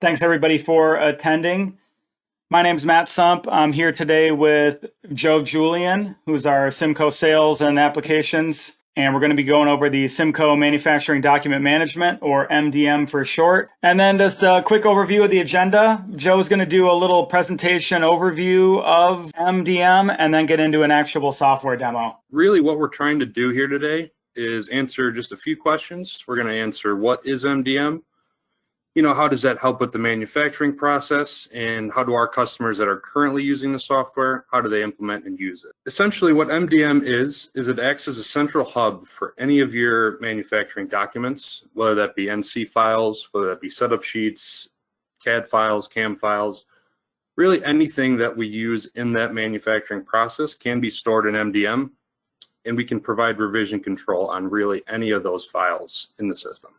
Thanks everybody for attending. My name's Matt Sump. I'm here today with Joe Julian, who's our Cimco Sales and Applications, and we're going to be going over the Cimco Manufacturing Document Management, or MDM for short. And then just a quick overview of the agenda. Joe's going to do a little presentation overview of MDM and then get into an actual software demo. Really what we're trying to do here today is answer just a few questions. We're going to answer what is MDM? How does that help with the manufacturing process, and how do our customers that are currently using the software, how do they implement and use it? Essentially what MDM is it acts as a central hub for any of your manufacturing documents, whether that be NC files, whether that be setup sheets, CAD files, CAM files. Really anything that we use in that manufacturing process can be stored in MDM, and we can provide revision control on really any of those files in the system.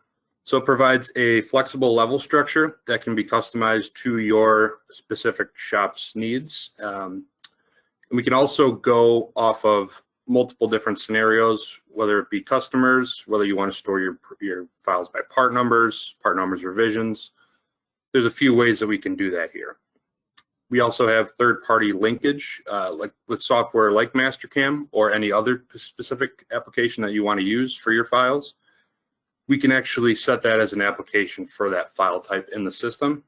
So it provides a flexible level structure that can be customized to your specific shop's needs. And we can also go off of multiple different scenarios, whether it be customers, whether you want to store your files by part numbers, revisions. There's a few ways that we can do that here. We also have third-party linkage, like with software like Mastercam or any other specific application that you want to use for your files. We can actually set that as an application for that file type in the system.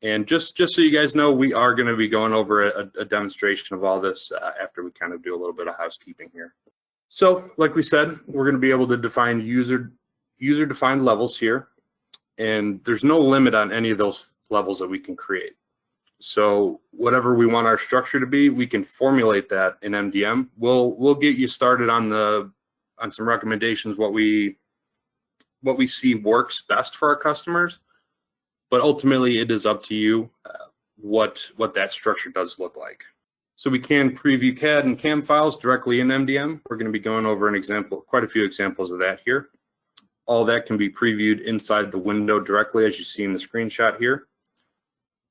And just so you guys know, we are going to be going over a demonstration of all this after we kind of do a little bit of housekeeping here. So like we said, we're going to be able to define user-defined levels here. And there's no limit on any of those levels that we can create. So whatever we want our structure to be, we can formulate that in MDM. We'll get you started on some recommendations, what we see works best for our customers, but ultimately it is up to you what that structure does look like. So we can preview CAD and CAM files directly in MDM. We're going to be going over quite a few examples of that here. All that can be previewed inside the window directly, as you see in the screenshot here.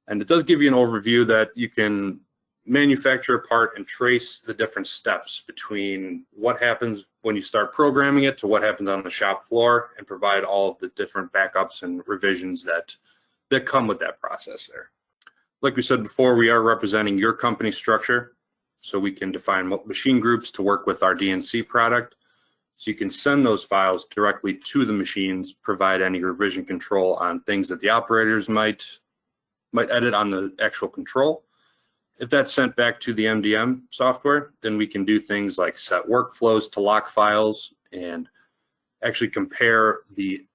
And it does give you an overview that you can manufacture a part and trace the different steps between what happens when you start programming it to what happens on the shop floor, and provide all of the different backups and revisions that come with that process there. Like we said before, we are representing your company structure, so we can define machine groups to work with our DNC product. So you can send those files directly to the machines, provide any revision control on things that the operators might edit on the actual control. If that's sent back to the MDM software, then we can do things like set workflows to lock files and actually compare the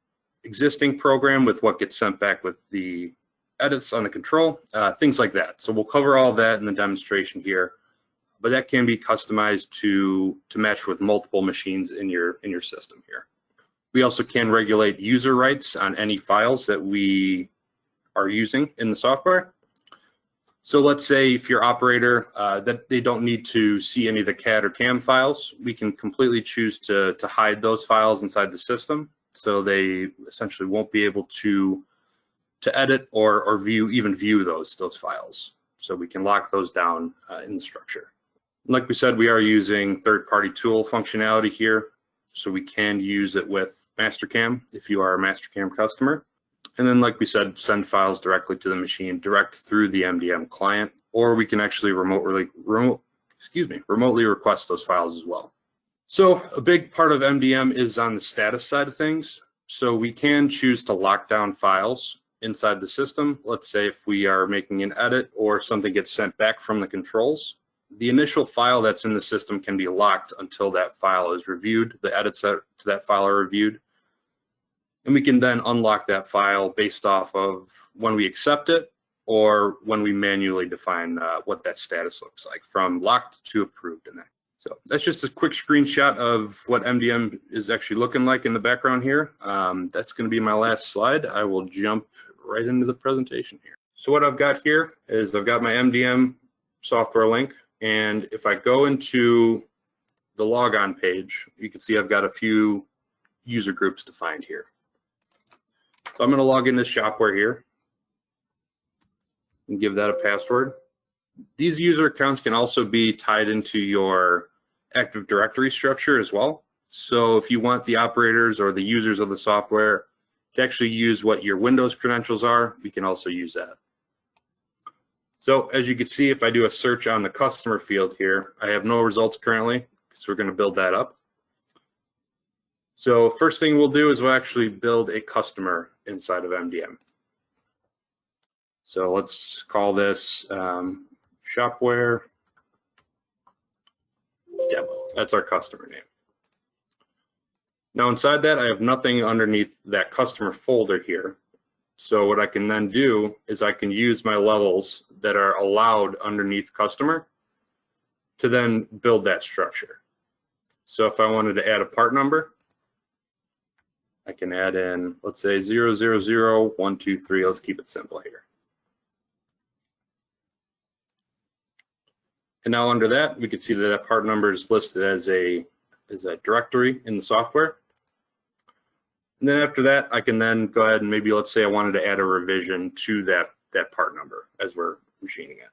existing program with what gets sent back with the edits on the control, things like that. So we'll cover all that in the demonstration here, but that can be customized to match with multiple machines in your system here. We also can regulate user rights on any files that we are using in the software. So let's say if your operator, that they don't need to see any of the CAD or CAM files, we can completely choose to hide those files inside the system. So they essentially won't be able to edit or view those files. So we can lock those down in the structure. Like we said, we are using third-party tool functionality here. So we can use it with Mastercam if you are a Mastercam customer. And then, like we said, send files directly to the machine, direct through the MDM client, or we can actually remotely request those files as well. So a big part of MDM is on the status side of things. So we can choose to lock down files inside the system. Let's say if we are making an edit or something gets sent back from the controls, the initial file that's in the system can be locked until that file is reviewed, the edits to that file are reviewed. And we can then unlock that file based off of when we accept it or when we manually define what that status looks like, from locked to approved in that. So that's just a quick screenshot of what MDM is actually looking like in the background here. That's going to be my last slide. I will jump right into the presentation here. So what I've got here is I've got my MDM software link. And if I go into the logon page, you can see I've got a few user groups defined here. So I'm going to log into ShopWare here and give that a password. These user accounts can also be tied into your Active Directory structure as well. So if you want the operators or the users of the software To actually use what your Windows credentials are, we can also use that. So as you can see, if I do a search on the customer field here, I have no results currently, so we're going to build that up. So first thing we'll do is we'll actually build a customer inside of MDM. So let's call this ShopWare demo. That's our customer name. Now inside that, I have nothing underneath that customer folder here. So what I can then do is I can use my levels that are allowed underneath customer to then build that structure. So if I wanted to add a part number, I can add in, let's say 000123. Let's keep it simple here. And now under that, we can see that that part number is listed as a directory in the software. And then after that, I can then go ahead and maybe, let's say I wanted to add a revision to that part number as we're machining it.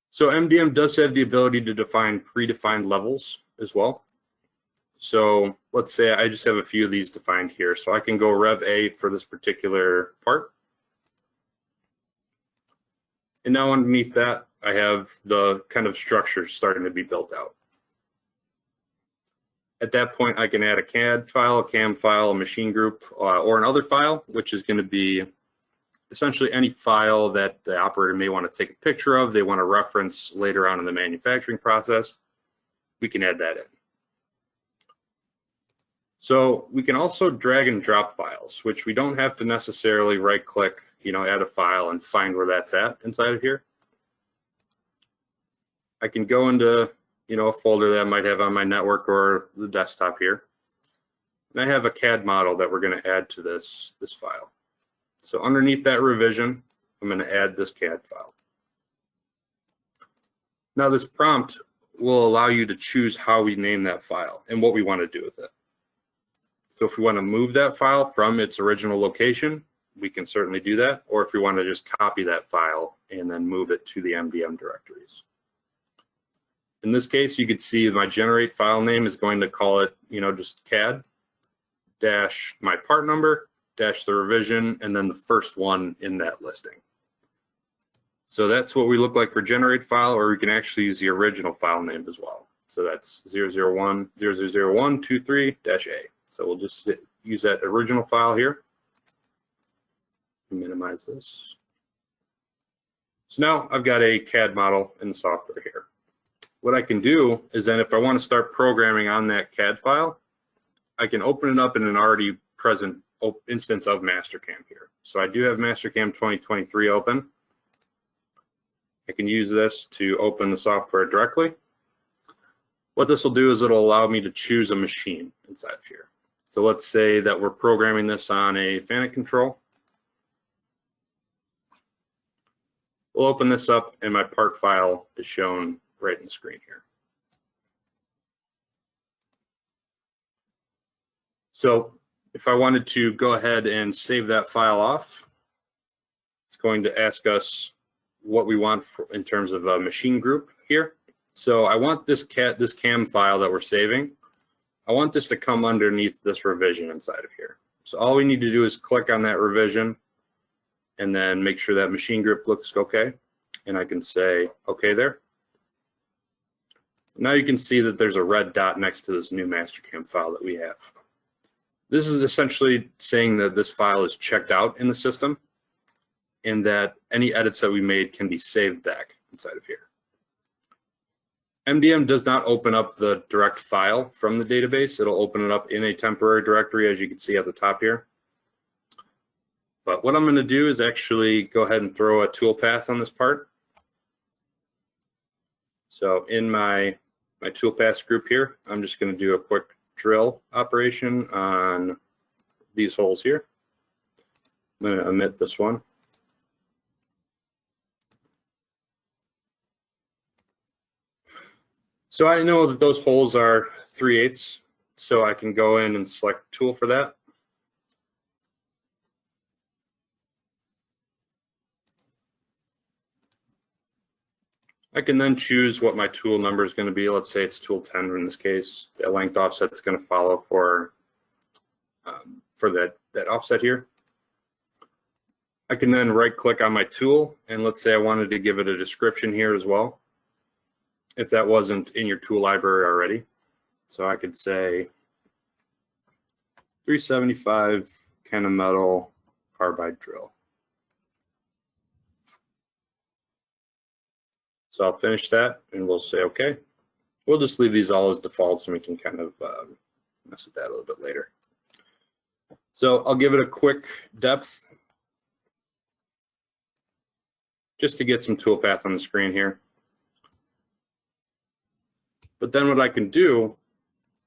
So MDM does have the ability to define predefined levels as well. So let's say I just have a few of these defined here. So I can go Rev A for this particular part. And now underneath that, I have the kind of structure starting to be built out. At that point, I can add a CAD file, a CAM file, a machine group, or another file, which is going to be essentially any file that the operator may want to take a picture of, they want to reference later on in the manufacturing process. We can add that in. So we can also drag and drop files, which we don't have to necessarily right-click, add a file and find where that's at inside of here. I can go into a folder that I might have on my network or the desktop here. And I have a CAD model that we're going to add to this file. So underneath that revision, I'm going to add this CAD file. Now this prompt will allow you to choose how we name that file and what we want to do with it. So if we want to move that file from its original location, we can certainly do that. Or if we want to just copy that file and then move it to the MDM directories. In this case, you can see my generate file name is going to call it, just CAD dash my part number dash the revision and then the first one in that listing. So that's what we look like for generate file, or we can actually use the original file name as well. So that's 00123-A. So we'll just use that original file here. Minimize this. So now I've got a CAD model in the software here. What I can do is then if I want to start programming on that CAD file, I can open it up in an already present instance of Mastercam here. So I do have Mastercam 2023 open. I can use this to open the software directly. What this will do is it'll allow me to choose a machine inside of here. So let's say that we're programming this on a FANUC control. We'll open this up and my part file is shown right in the screen here. So if I wanted to go ahead and save that file off, it's going to ask us what we want in terms of a machine group here. So I want this CAM file that we're saving, I want this to come underneath this revision inside of here. So all we need to do is click on that revision and then make sure that machine group looks okay. And I can say, okay there. Now you can see that there's a red dot next to this new Mastercam file that we have. This is essentially saying that this file is checked out in the system and that any edits that we made can be saved back inside of here. MDM does not open up the direct file from the database. It'll open it up in a temporary directory, as you can see at the top here. But what I'm going to do is actually go ahead and throw a toolpath on this part. So in my toolpaths group here, I'm just going to do a quick drill operation on these holes here. I'm going to omit this one. So I know that those holes are 3/8, so I can go in and select tool for that. I can then choose what my tool number is going to be. Let's say it's tool 10 in this case. The length offset is going to follow for for that offset here. I can then right click on my tool, and let's say I wanted to give it a description here as well, if that wasn't in your tool library already. So I could say 375 Kennametal carbide drill. So I'll finish that and we'll say okay. We'll just leave these all as defaults and we can kind of mess with that a little bit later. So I'll give it a quick depth just to get some toolpath on the screen here. But then what I can do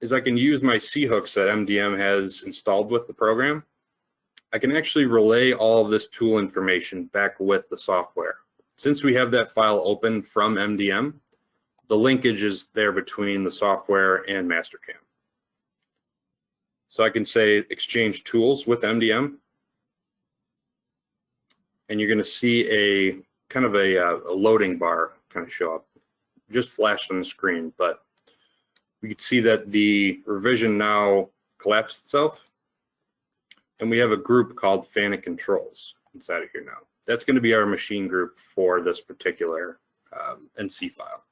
is I can use my C-hooks that MDM has installed with the program. I can actually relay all of this tool information back with the software. Since we have that file open from MDM, the linkage is there between the software and Mastercam. So I can say exchange tools with MDM, and you're going to see a kind of a loading bar kind of show up, just flashed on the screen, but we can see that the revision now collapsed itself, and we have a group called CNC Controls inside of here now. That's going to be our machine group for this particular NC file.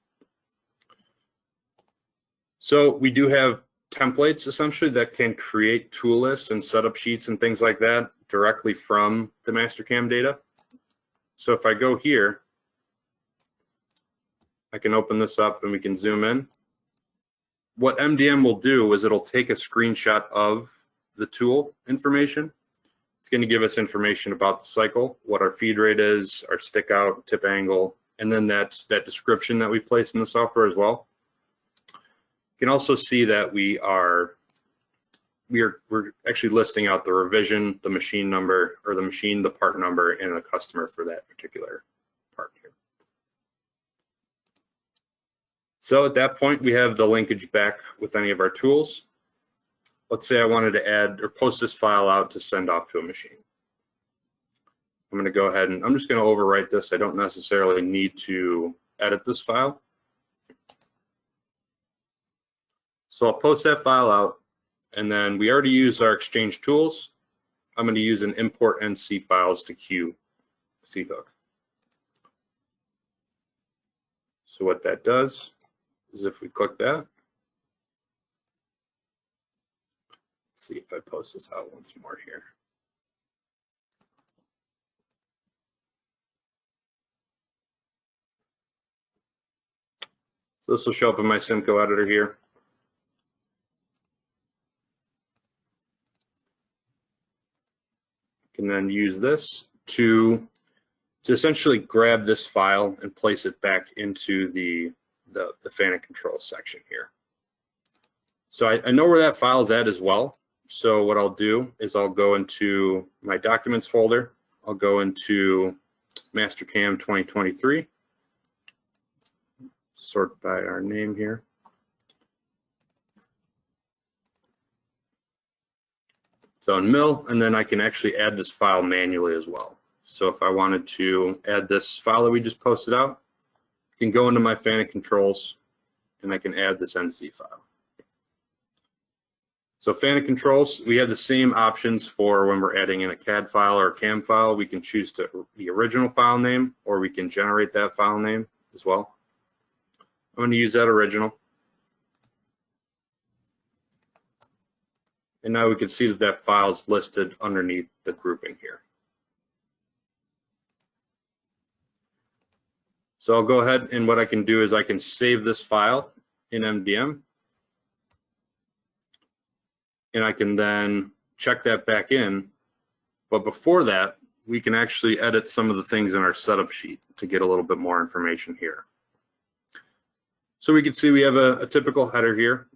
So we do have templates essentially that can create tool lists and setup sheets and things like that directly from the Mastercam data. So if I go here, I can open this up and we can zoom in. What MDM will do is it'll take a screenshot of the tool information. It's going to give us information about the cycle, what our feed rate is, our stick out, tip angle, and then that description that we place in the software as well. You can also see that we're actually listing out the revision, the machine number, or the part number, and the customer for that particular part here. So at that point, we have the linkage back with any of our tools. Let's say I wanted to add or post this file out to send off to a machine. I'm going to go ahead and I'm just going to overwrite this. I don't necessarily need to edit this file. So I'll post that file out, and then we already use our exchange tools. I'm going to use an import NC files to queue C-hook. So what that does is if we click that, let's see if I post this out once more here. So this will show up in my Cimco editor here. Can then use this to essentially grab this file and place it back into the CNC Controls section here. So I know where that file is at as well. So what I'll do is I'll go into my documents folder. I'll go into Mastercam 2023, sort by our name here. So in mill, and then I can actually add this file manually as well. So if I wanted to add this file that we just posted out, I can go into my CNC Controls and I can add this NC file. So CNC Controls, we have the same options for when we're adding in a CAD file or a CAM file. We can choose the original file name, or we can generate that file name as well. I'm going to use that original. And now we can see that that file is listed underneath the grouping here. So I'll go ahead, and what I can do is I can save this file in MDM. And I can then check that back in. But before that, we can actually edit some of the things in our setup sheet to get a little bit more information here. So we can see we have a typical header here.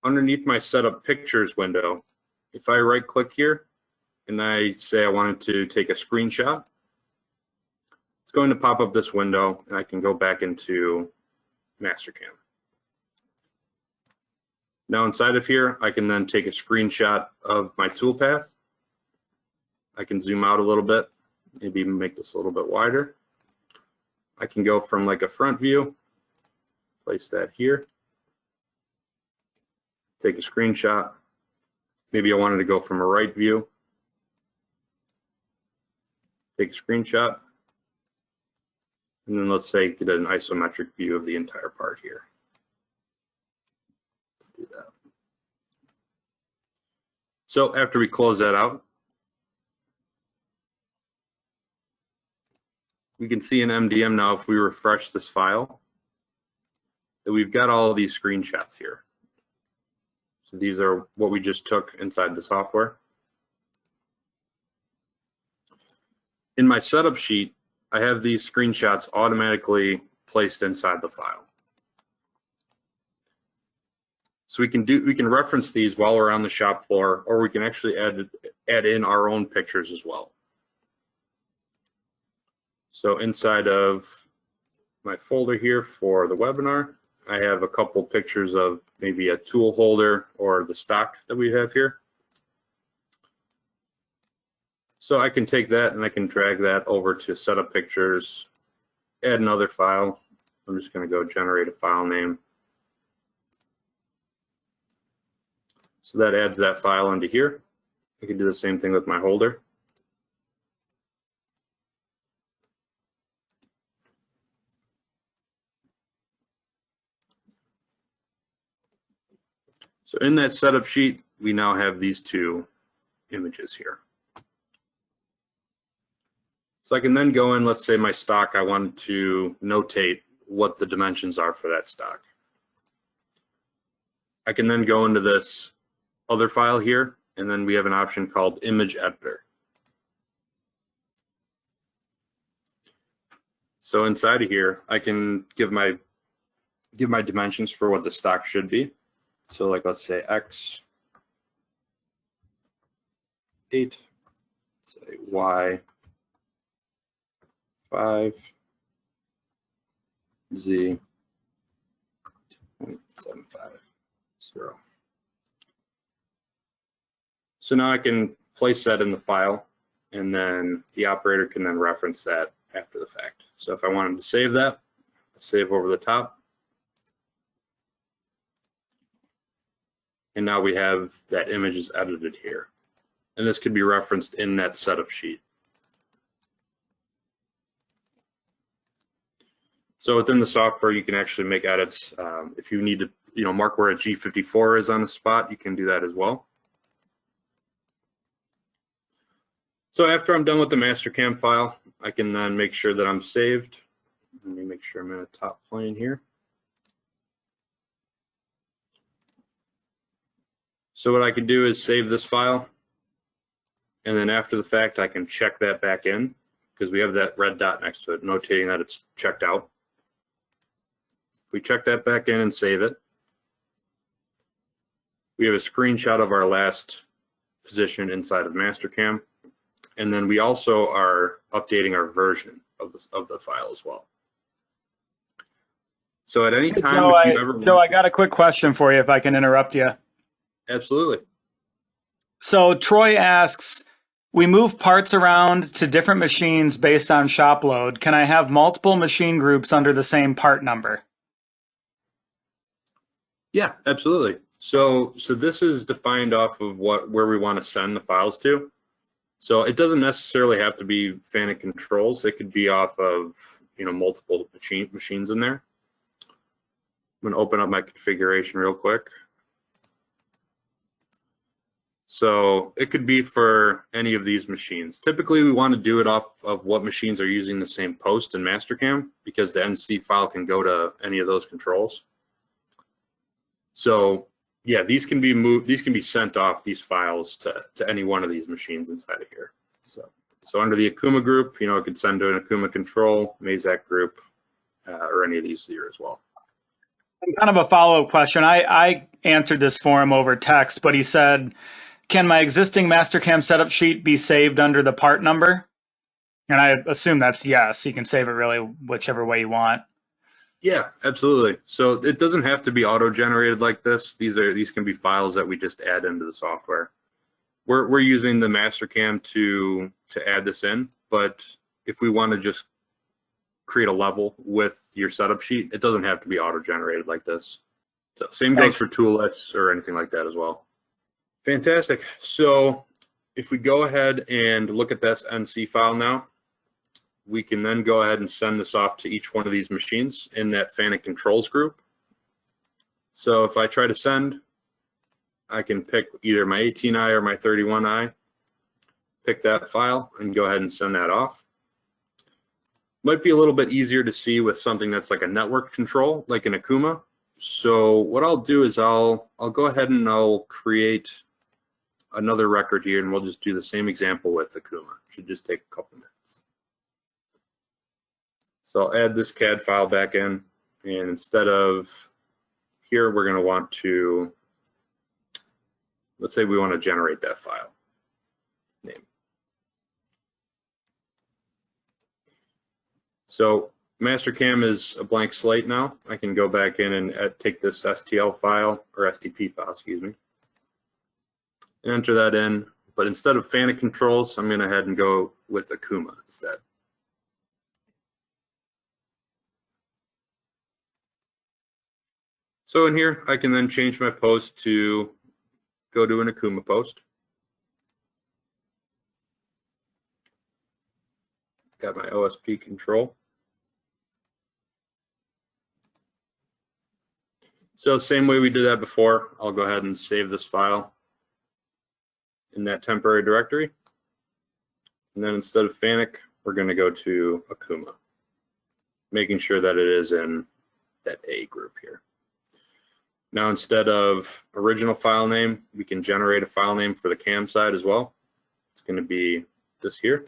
Underneath my setup pictures window, if I right click here and I say I wanted to take a screenshot, it's going to pop up this window and I can go back into Mastercam. Now inside of here, I can then take a screenshot of my toolpath. I can zoom out a little bit, maybe even make this a little bit wider. I can go from like a front view, place that here, take a screenshot, Maybe I wanted to go from a right view, take a screenshot, and then let's say get an isometric view of the entire part here. Let's do that. So after we close that out, we can see in MDM now, if we refresh this file, that we've got all of these screenshots here. So these are what we just took inside the software. In my setup sheet, I have these screenshots automatically placed inside the file. So we can reference these while we're on the shop floor, or we can actually add in our own pictures as well. So inside of my folder here for the webinar, I have a couple pictures of maybe a tool holder or the stock that we have here. So I can take that and I can drag that over to setup pictures, add another file. I'm just going to go generate a file name. So that adds that file into here. I can do the same thing with my holder. So in that setup sheet, we now have these two images here. So I can then go in, let's say my stock, I wanted to notate what the dimensions are for that stock. I can then go into this other file here, and then we have an option called Image Editor. So inside of here, I can give my dimensions for what the stock should be. So like, let's say X 8, say Y 5, Z 0.750. So now I can place that in the file, and then the operator can then reference that after the fact. So if I wanted to save that, I save over the top. And now we have that image is edited here. And this could be referenced in that setup sheet. So within the software, you can actually make edits. If you need to, mark where a G54 is on the spot, you can do that as well. So after I'm done with the Mastercam file, I can then make sure that I'm saved. Let me make sure I'm in a top plane here. So what I can do is save this file, and then after the fact, I can check that back in because we have that red dot next to it, notating that it's checked out. If we check that back in and save it, we have a screenshot of our last position inside of Mastercam, and then we also are updating our version of the file as well. So at any time, Joe, I got a quick question for you if I can interrupt you. Absolutely. So Troy asks, we move parts around to different machines based on shop load. Can I have multiple machine groups under the same part number? Yeah, absolutely. So this is defined off of where we want to send the files to. So it doesn't necessarily have to be FANUC controls. It could be off of multiple machines in there. I'm going to open up my configuration real quick. So it could be for any of these machines. Typically, we want to do it off of what machines are using the same post in Mastercam, because the NC file can go to any of those controls. So yeah, these can be moved. These can be sent off, these files, to any one of these machines inside of here. So under the Akuma group, it could send to an Akuma control, Mazak group, or any of these here as well. Kind of a follow-up question. I answered this for him over text, but he said, can my existing Mastercam setup sheet be saved under the part number? And I assume that's yes. You can save it really whichever way you want. Yeah, absolutely. So it doesn't have to be auto-generated like this. These can be files that we just add into the software. We're using the Mastercam to add this in, but if we want to just create a level with your setup sheet, it doesn't have to be auto-generated like this. So same goes for tool lists or anything like that as well. Fantastic. So if we go ahead and look at this NC file now, we can then go ahead and send this off to each one of these machines in that FANUC controls group. So if I try to send, I can pick either my 18i or my 31i, pick that file and go ahead and send that off. Might be a little bit easier to see with something that's like a network control, like an Akuma. So what I'll do is I'll go ahead and I'll create another record here, and we'll just do the same example with Akuma. Should just take a couple minutes. So I'll add this CAD file back in, and instead of here, we're going to want to, let's say we want to generate that file name. So Mastercam is a blank slate now. I can go back in and take this STL file, or STP file, excuse me, and enter that in. But instead of FANUC controls, I'm going to head and go with Akuma instead. So in here, I can then change my post to go to an Akuma post. Got my OSP control. So same way we did that before, I'll go ahead and save this file in that temporary directory. And then instead of FANUC, we're going to go to Akuma, making sure that it is in that A group here. Now, instead of original file name, we can generate a file name for the CAM side as well. It's going to be this here.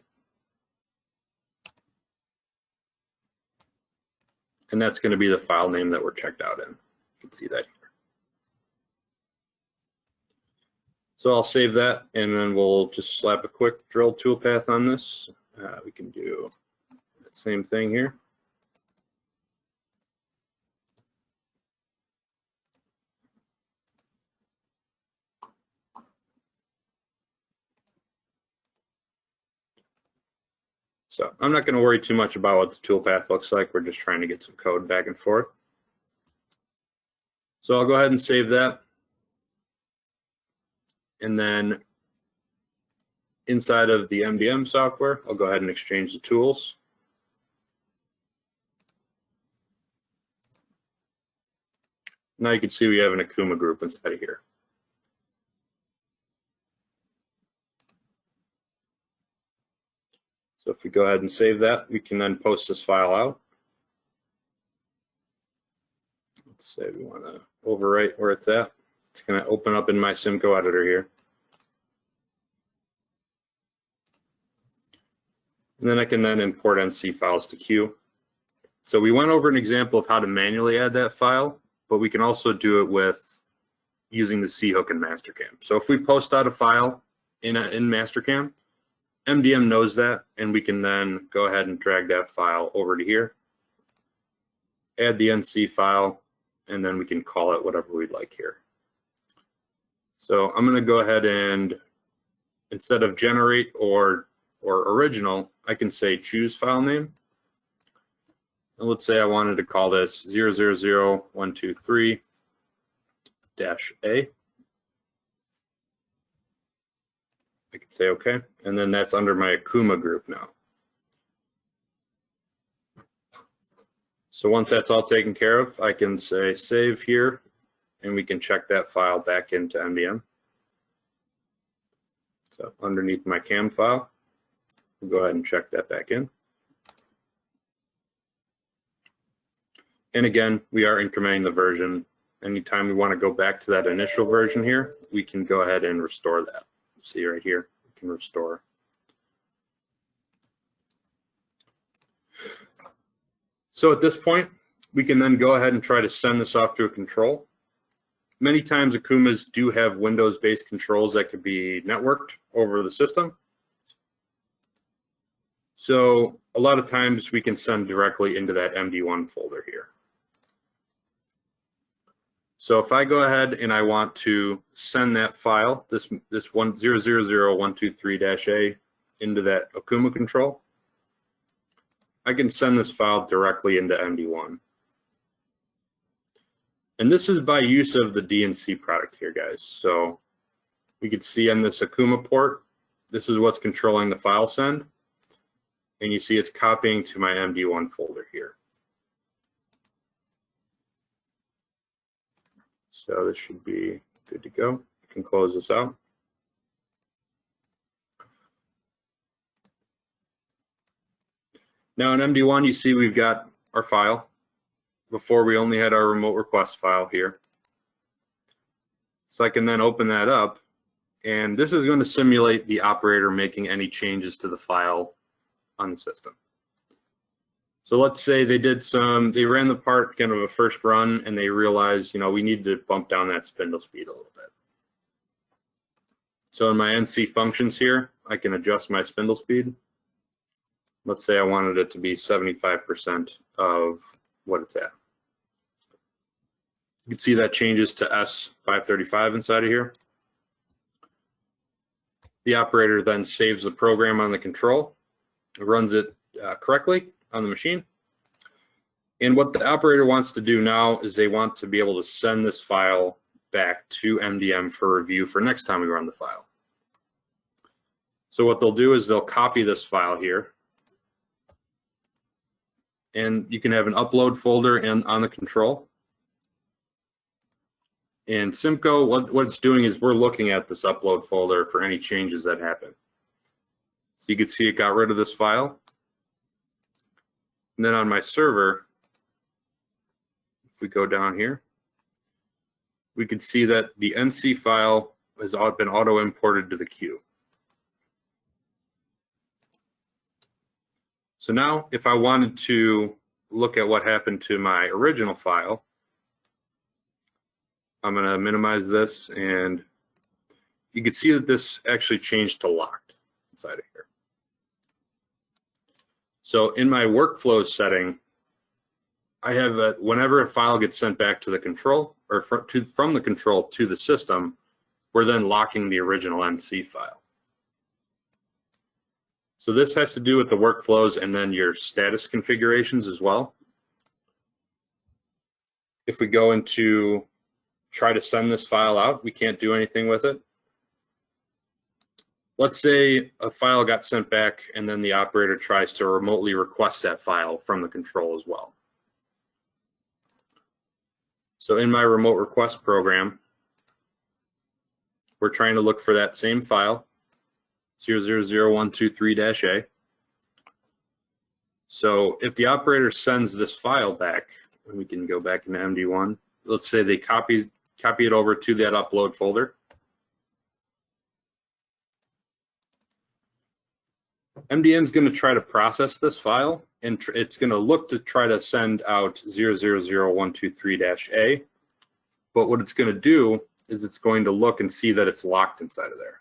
And that's going to be the file name that we're checked out in. You can see that here. So I'll save that, and then we'll just slap a quick drill toolpath on this. We can do that same thing here. So I'm not going to worry too much about what the toolpath looks like. We're just trying to get some code back and forth. So I'll go ahead and save that. And then inside of the MDM software, I'll go ahead and exchange the tools. Now you can see we have an Akuma group inside of here. So if we go ahead and save that, we can then post this file out. Let's say we want to overwrite where it's at. It's going to open up in my Cimco editor here. And then I can then import NC files to queue. So we went over an example of how to manually add that file, but we can also do it with using the C hook in Mastercam. So if we post out a file in Mastercam, MDM knows that, and we can then go ahead and drag that file over to here, add the NC file, and then we can call it whatever we'd like here. So I'm going to go ahead and, instead of generate or original, I can say choose file name. And let's say I wanted to call this 000-123-A. I can say OK, and then that's under my Akuma group now. So once that's all taken care of, I can say save here, and we can check that file back into MDM. So underneath my CAM file, we'll go ahead and check that back in. And again, we are incrementing the version. Anytime we want to go back to that initial version here, we can go ahead and restore that. See right here, we can restore. So at this point, we can then go ahead and try to send this off to a control. Many times Akumas do have Windows-based controls that could be networked over the system. So a lot of times we can send directly into that MD1 folder here. So if I go ahead and I want to send that file, this 000-123-A into that Akuma control, I can send this file directly into MD1. And this is by use of the DNC product here, guys. So we could see on this Akuma port, this is what's controlling the file send. And you see it's copying to my MD1 folder here. So this should be good to go. I can close this out. Now in MD1, you see we've got our file. Before we only had our remote request file here. So I can then open that up, and this is going to simulate the operator making any changes to the file on the system. So let's say they ran the part kind of a first run, and they realized, we need to bump down that spindle speed a little bit. So in my NC functions here, I can adjust my spindle speed. Let's say I wanted it to be 75% of what it's at. You can see that changes to S535 inside of here. The operator then saves the program on the control, runs it correctly on the machine. And what the operator wants to do now is they want to be able to send this file back to MDM for review for next time we run the file. So what they'll do is they'll copy this file here. And you can have an upload folder on the control. And Cimco, what it's doing is we're looking at this upload folder for any changes that happen. So you can see it got rid of this file. And then on my server, if we go down here, we can see that the NC file has been auto-imported to the queue. So now if I wanted to look at what happened to my original file, I'm going to minimize this, and you can see that this actually changed to locked inside of here. So in my workflow setting, I have that whenever a file gets sent back to the control, or from the control to the system, we're then locking the original NC file. So this has to do with the workflows and then your status configurations as well. If we go into try to send this file out, we can't do anything with it. Let's say a file got sent back and then the operator tries to remotely request that file from the control as well. So in my remote request program, we're trying to look for that same file, 000123-A. So if the operator sends this file back, and we can go back into MD1, let's say they copy it over to that upload folder. MDM is going to try to process this file, and it's going to look to try to send out 000123-A. But what it's going to do is it's going to look and see that it's locked inside of there.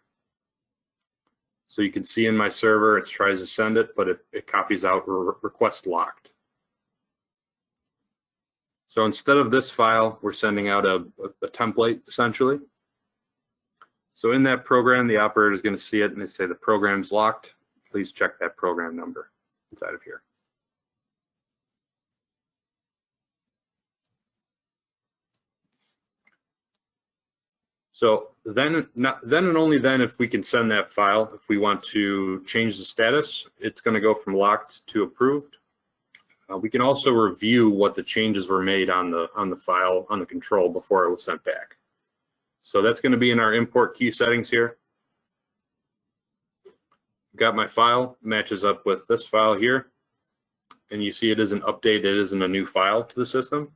So you can see in my server, it tries to send it, but it copies out request locked. So instead of this file, we're sending out a template, essentially. So in that program, the operator is going to see it and they say the program's locked. Please check that program number inside of here. So then and only then, if we can send that file, if we want to change the status, it's going to go from locked to approved. We can also review what the changes were made on the file, on the control before it was sent back. So that's going to be in our import queue settings here. Got my file, matches up with this file here, and you see it isn't updated, it isn't a new file to the system.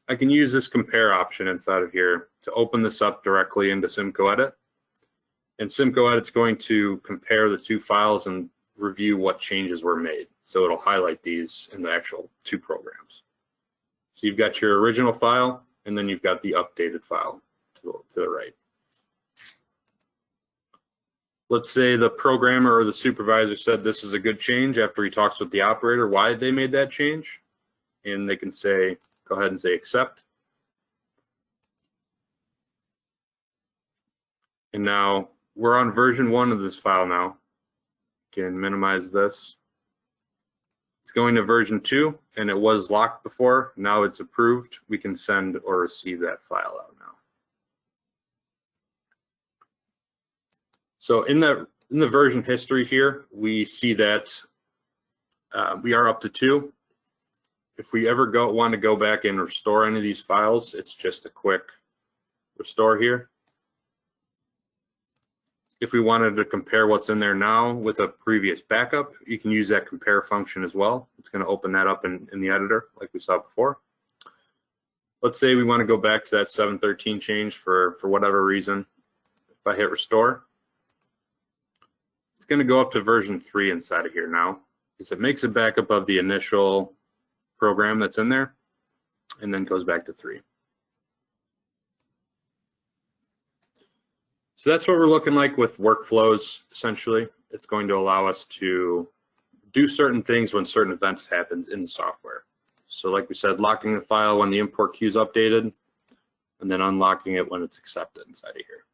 I can use this compare option inside of here to open this up directly into Cimco Edit. And Cimco Edit's going to compare the two files and review what changes were made. So it'll highlight these in the actual two programs. So you've got your original file, and then you've got the updated file to the right. Let's say the programmer or the supervisor said this is a good change after he talks with the operator why they made that change. And they can say, go ahead and say accept. And now we're on version 1 of this file now. Can minimize this. It's going to version 2, and it was locked before. Now it's approved. We can send or receive that file out now. So in the version history here, we see that we are up to 2. If we ever want to go back and restore any of these files, it's just a quick restore here. If we wanted to compare what's in there now with a previous backup, you can use that compare function as well. It's going to open that up in the editor like we saw before. Let's say we want to go back to that 713 change for whatever reason. If I hit restore, it's going to go up to version 3 inside of here now, because it makes a backup of the initial program that's in there and then goes back to 3. So that's what we're looking like with workflows. Essentially, it's going to allow us to do certain things when certain events happen in the software. So like we said, locking the file when the import queue is updated, and then unlocking it when it's accepted inside of here.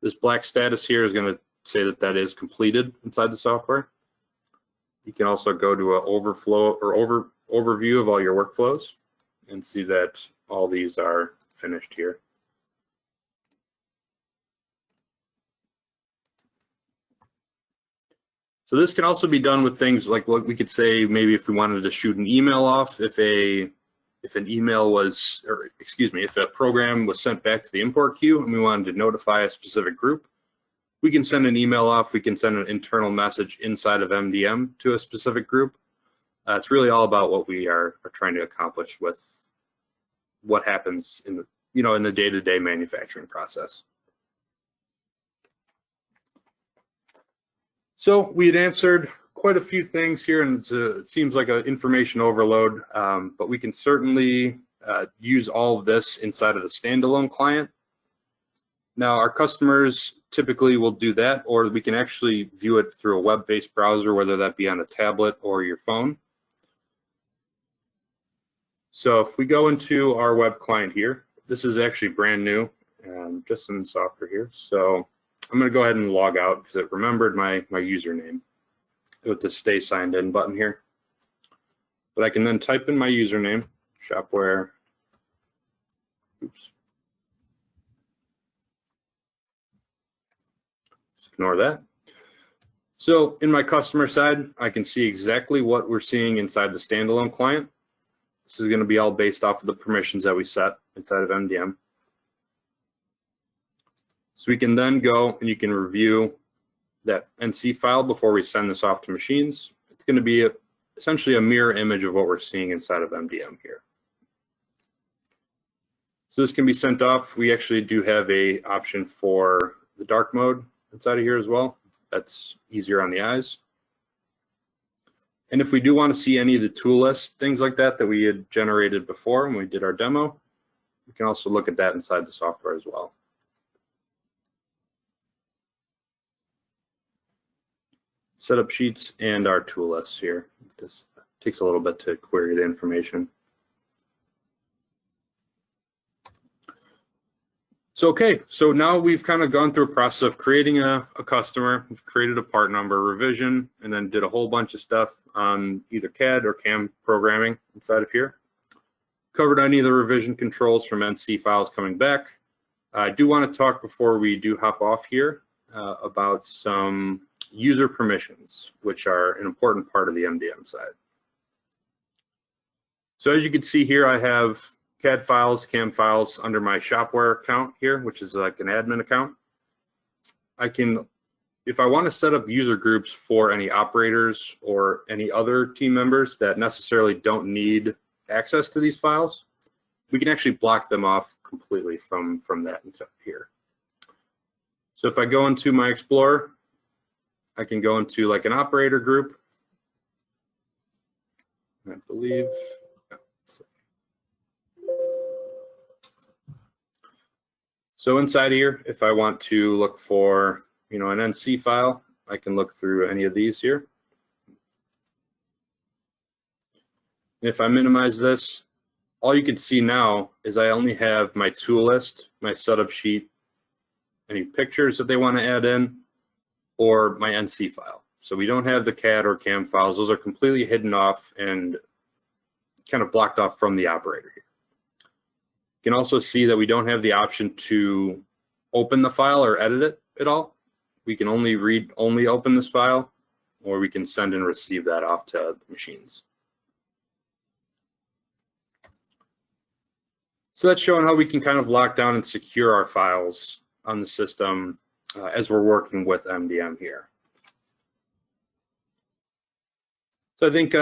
This black status here is going to say that that is completed inside the software. You can also go to an overflow or overview of all your workflows and see that all these are finished here. So this can also be done with things like what we could say, maybe if we wanted to shoot an email off, if a program was sent back to the import queue and we wanted to notify a specific group, we can send an email off, we can send an internal message inside of MDM to a specific group. It's really all about what we are trying to accomplish with what happens in the day-to-day manufacturing process. So we had answered quite a few things here, and it seems like an information overload, but we can certainly use all of this inside of the standalone client. Now, our customers typically will do that, or we can actually view it through a web-based browser, whether that be on a tablet or your phone. So if we go into our web client here, this is actually brand new, just in software here. So I'm going to go ahead and log out because it remembered my username with the stay signed in button here. But I can then type in my username, ShopWare. Oops. Just ignore that. So in my customer side, I can see exactly what we're seeing inside the standalone client. This is going to be all based off of the permissions that we set inside of MDM. So we can then go and you can review that NC file before we send this off to machines. It's going to be essentially a mirror image of what we're seeing inside of MDM here. So this can be sent off. We actually do have an option for the dark mode inside of here as well. That's easier on the eyes. And if we do want to see any of the tool list, things like that we had generated before when we did our demo, we can also look at that inside the software as well. Setup sheets and our tool lists here. This takes a little bit to query the information. So now we've kind of gone through a process of creating a customer, we've created a part number, revision, and then did a whole bunch of stuff on either CAD or CAM programming inside of here. Covered any of the revision controls from NC files coming back. I do want to talk before we do hop off here about some user permissions, which are an important part of the MDM side. So as you can see here, I have CAD files, CAM files under my ShopWare account here, which is like an admin account. If I want to set up user groups for any operators or any other team members that necessarily don't need access to these files, we can actually block them off completely from that here. So if I go into my Explorer, I can go into like an operator group. I believe. So inside here, if I want to look for, an NC file, I can look through any of these here. If I minimize this, all you can see now is I only have my tool list, my setup sheet, any pictures that they want to add in, or my NC file. So we don't have the CAD or CAM files. Those are completely hidden off and kind of blocked off from the operator here. You can also see that we don't have the option to open the file or edit it at all. we can only open this file, or we can send and receive that off to the machines. So that's showing how we can kind of lock down and secure our files on the system as we're working with MDM here. So I think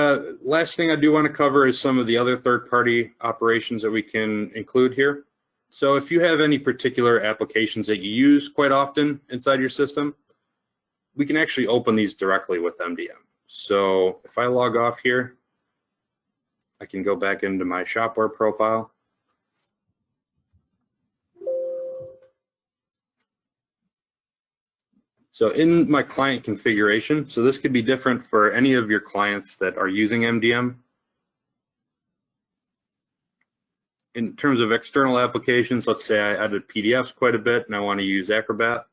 last thing I do want to cover is some of the other third-party operations that we can include here. So if you have any particular applications that you use quite often inside your system, we can actually open these directly with MDM. So if I log off here, I can go back into my ShopWare profile. So in my client configuration, so this could be different for any of your clients that are using MDM. In terms of external applications, let's say I edit PDFs quite a bit and I want to use Acrobat.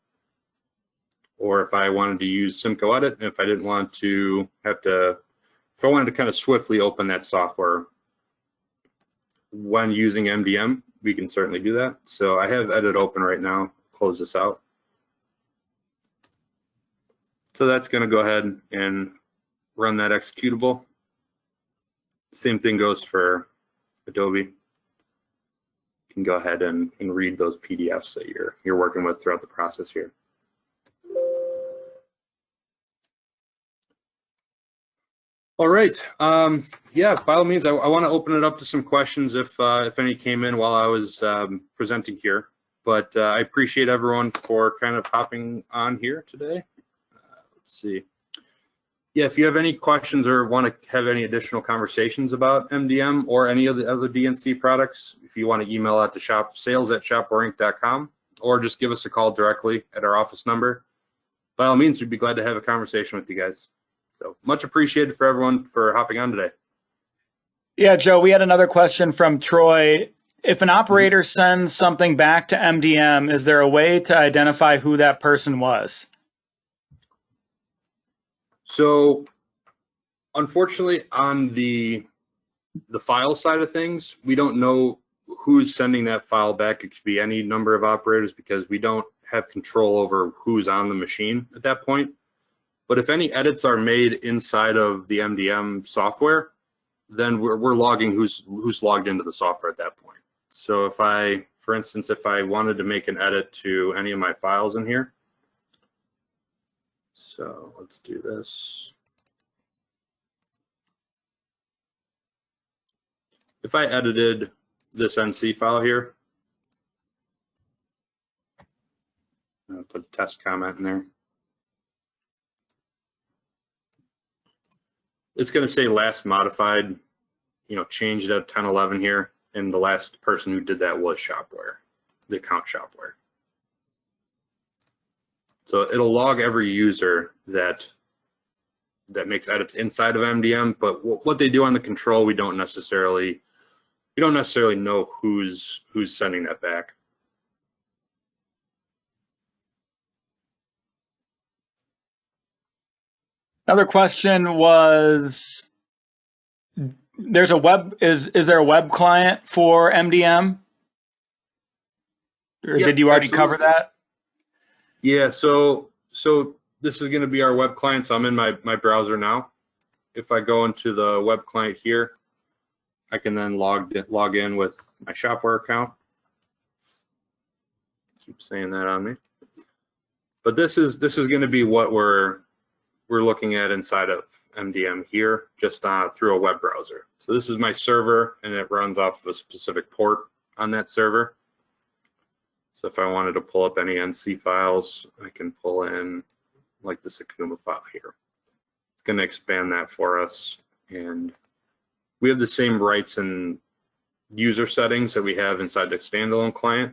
Or if I wanted to use Cimco Edit, and if I didn't want to if I wanted to kind of swiftly open that software when using MDM, we can certainly do that. So I have Edit open right now, close this out. So that's going to go ahead and run that executable. Same thing goes for Adobe. You can go ahead and read those PDFs that you're working with throughout the process here. All right. Yeah, by all means, I want to open it up to some questions if any came in while I was presenting here. But I appreciate everyone for kind of hopping on here today. Let's see. Yeah, if you have any questions or want to have any additional conversations about MDM or any of the other DNC products, if you want to email out to sales@shopwareinc.com or just give us a call directly at our office number, by all means, we'd be glad to have a conversation with you guys. So much appreciated for everyone for hopping on today. Yeah, Joe, we had another question from Troy. If an operator sends something back to MDM, is there a way to identify who that person was? So unfortunately, on the file side of things, we don't know who's sending that file back. It could be any number of operators because we don't have control over who's on the machine at that point. But if any edits are made inside of the MDM software, then we're logging who's logged into the software at that point. So if for instance, if I wanted to make an edit to any of my files in here, so let's do this. If I edited this NC file here, I'll put a test comment in there. It's going to say last modified, changed at 10/11 here, and the last person who did that was ShopWare, the account ShopWare. So it'll log every user that makes edits inside of MDM, but what they do on the control, we don't necessarily know who's sending that back. Another question was, is there a web client for MDM? Or Yep, did you already absolutely cover that? Yeah, so this is going to be our web client. So I'm in my browser now. If I go into the web client here, I can then log in with my ShopWare account. Keep saying that on me. But this is going to be what we're looking at inside of MDM here, just through a web browser. So this is my server, and it runs off of a specific port on that server. So if I wanted to pull up any NC files, I can pull in like the Sakuma file here. It's going to expand that for us. And we have the same rights and user settings that we have inside the standalone client.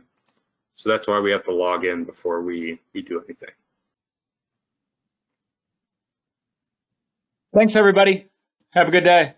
So that's why we have to log in before we do anything. Thanks, everybody. Have a good day.